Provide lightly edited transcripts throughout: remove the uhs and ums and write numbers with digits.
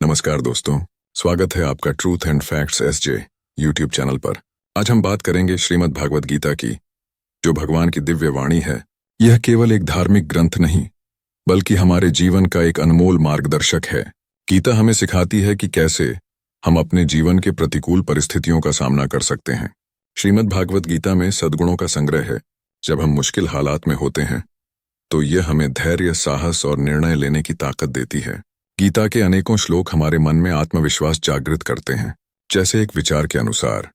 नमस्कार दोस्तों, स्वागत है आपका truth and facts SJ YouTube channel पर। आज हम बात करेंगे श्रीमद् भागवत गीता की, जो भगवान की दिव्य वाणी है। यह केवल एक धार्मिक ग्रंथ नहीं, बल्कि हमारे जीवन का एक अनमोल मार्गदर्शक है। गीता हमें सिखाती है कि कैसे हम अपने जीवन के प्रतिकूल परिस्थितियों का सामना कर सकते हैं। श्रीमद् भागवत गीता में सद्गुणों का संग्रह है। जब हम मुश्किल हालात में होते हैं तो यह हमें धैर्य, साहस और निर्णय लेने की ताकत देती है। गीता के अनेकों श्लोक हमारे मन में आत्मविश्वास जागृत करते हैं। जैसे एक विचार के अनुसार,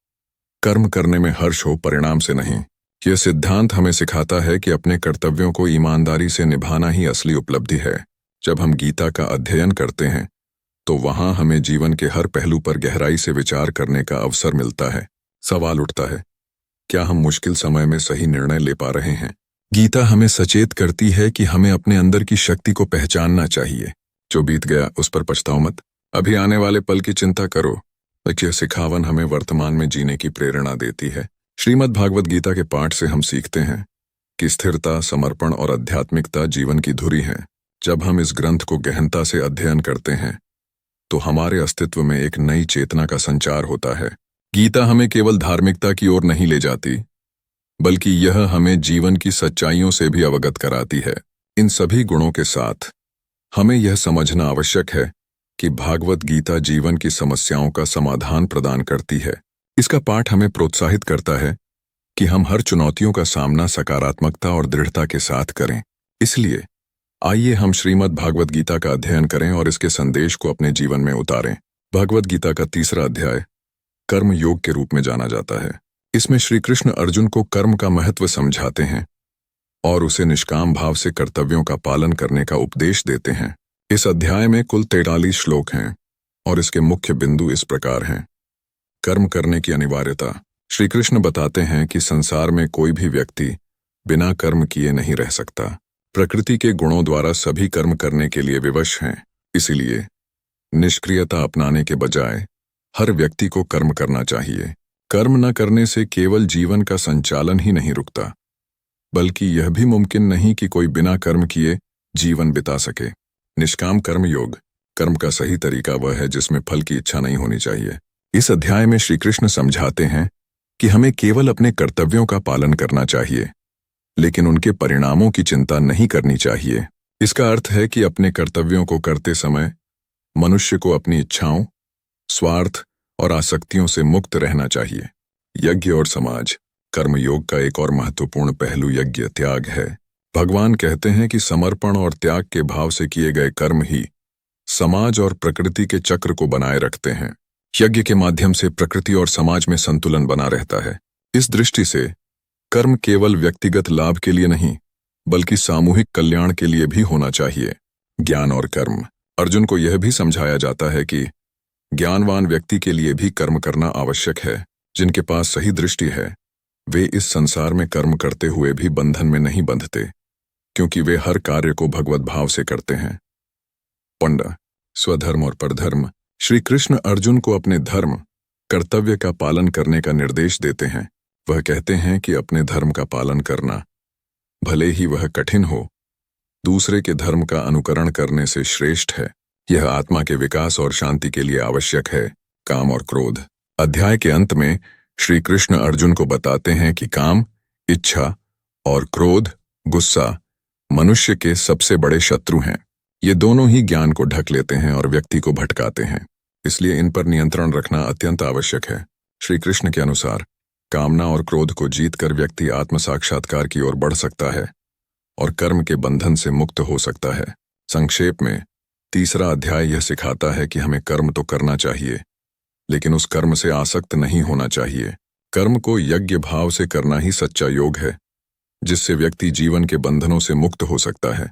कर्म करने में हर्ष हो, परिणाम से नहीं। यह सिद्धांत हमें सिखाता है कि अपने कर्तव्यों को ईमानदारी से निभाना ही असली उपलब्धि है। जब हम गीता का अध्ययन करते हैं तो वहां हमें जीवन के हर पहलू पर गहराई से विचार करने का अवसर मिलता है। सवाल उठता है, क्या हम मुश्किल समय में सही निर्णय ले पा रहे हैं? गीता हमें सचेत करती है कि हमें अपने अंदर की शक्ति को पहचानना चाहिए। जो बीत गया उस पर पछताओ मत, अभी आने वाले पल की चिंता करो। यह सिखावन हमें वर्तमान में जीने की प्रेरणा देती है। श्रीमद् भागवत गीता के पाठ से हम सीखते हैं कि स्थिरता, समर्पण और आध्यात्मिकता जीवन की धुरी है। जब हम इस ग्रंथ को गहनता से अध्ययन करते हैं तो हमारे अस्तित्व में एक नई चेतना का संचार होता है। गीता हमें केवल धार्मिकता की ओर नहीं ले जाती, बल्कि यह हमें जीवन की सच्चाइयों से भी अवगत कराती है। इन सभी गुणों के साथ हमें यह समझना आवश्यक है कि भागवत गीता जीवन की समस्याओं का समाधान प्रदान करती है। इसका पाठ हमें प्रोत्साहित करता है कि हम हर चुनौतियों का सामना सकारात्मकता और दृढ़ता के साथ करें। इसलिए आइए हम श्रीमद् भागवत गीता का अध्ययन करें और इसके संदेश को अपने जीवन में उतारें। भागवत गीता का तीसरा अध्याय कर्म योग के रूप में जाना जाता है। इसमें श्री कृष्ण अर्जुन को कर्म का महत्व समझाते हैं और उसे निष्काम भाव से कर्तव्यों का पालन करने का उपदेश देते हैं। इस अध्याय में कुल 43 श्लोक हैं और इसके मुख्य बिंदु इस प्रकार हैं। कर्म करने की अनिवार्यता। श्री कृष्ण बताते हैं कि संसार में कोई भी व्यक्ति बिना कर्म किए नहीं रह सकता। प्रकृति के गुणों द्वारा सभी कर्म करने के लिए विवश हैं। इसीलिए निष्क्रियता अपनाने के बजाय हर व्यक्ति को कर्म करना चाहिए। कर्म न करने से केवल जीवन का संचालन ही नहीं रुकता, बल्कि यह भी मुमकिन नहीं कि कोई बिना कर्म किए जीवन बिता सके। निष्काम कर्म योग। कर्म का सही तरीका वह है जिसमें फल की इच्छा नहीं होनी चाहिए। इस अध्याय में श्री कृष्ण समझाते हैं कि हमें केवल अपने कर्तव्यों का पालन करना चाहिए, लेकिन उनके परिणामों की चिंता नहीं करनी चाहिए। इसका अर्थ है कि अपने कर्तव्यों को करते समय मनुष्य को अपनी इच्छाओं, स्वार्थ और आसक्तियों से मुक्त रहना चाहिए। यज्ञ और समाज। कर्मयोग का एक और महत्वपूर्ण पहलू यज्ञ, त्याग है। भगवान कहते हैं कि समर्पण और त्याग के भाव से किए गए कर्म ही समाज और प्रकृति के चक्र को बनाए रखते हैं। यज्ञ के माध्यम से प्रकृति और समाज में संतुलन बना रहता है। इस दृष्टि से कर्म केवल व्यक्तिगत लाभ के लिए नहीं, बल्कि सामूहिक कल्याण के लिए भी होना चाहिए। ज्ञान और कर्म। अर्जुन को यह भी समझाया जाता है कि ज्ञानवान व्यक्ति के लिए भी कर्म करना आवश्यक है। जिनके पास सही दृष्टि है वे इस संसार में कर्म करते हुए भी बंधन में नहीं बंधते, क्योंकि वे हर कार्य को भगवत भाव से करते हैं। पंडा। स्वधर्म और परधर्म। श्री कृष्ण अर्जुन को अपने धर्म, कर्तव्य का पालन करने का निर्देश देते हैं। वह कहते हैं कि अपने धर्म का पालन करना, भले ही वह कठिन हो, दूसरे के धर्म का अनुकरण करने से श्रेष्ठ है। यह आत्मा के विकास और शांति के लिए आवश्यक है। काम और क्रोध। अध्याय के अंत में श्री कृष्ण अर्जुन को बताते हैं कि काम, इच्छा और क्रोध, गुस्सा मनुष्य के सबसे बड़े शत्रु हैं। ये दोनों ही ज्ञान को ढक लेते हैं और व्यक्ति को भटकाते हैं। इसलिए इन पर नियंत्रण रखना अत्यंत आवश्यक है। श्री कृष्ण के अनुसार कामना और क्रोध को जीतकर व्यक्ति आत्म साक्षात्कार की ओर बढ़ सकता है और कर्म के बंधन से मुक्त हो सकता है। संक्षेप में तीसरा अध्याय यह सिखाता है कि हमें कर्म तो करना चाहिए, लेकिन उस कर्म से आसक्त नहीं होना चाहिए। कर्म को यज्ञ भाव से करना ही सच्चा योग है, जिससे व्यक्ति जीवन के बंधनों से मुक्त हो सकता है।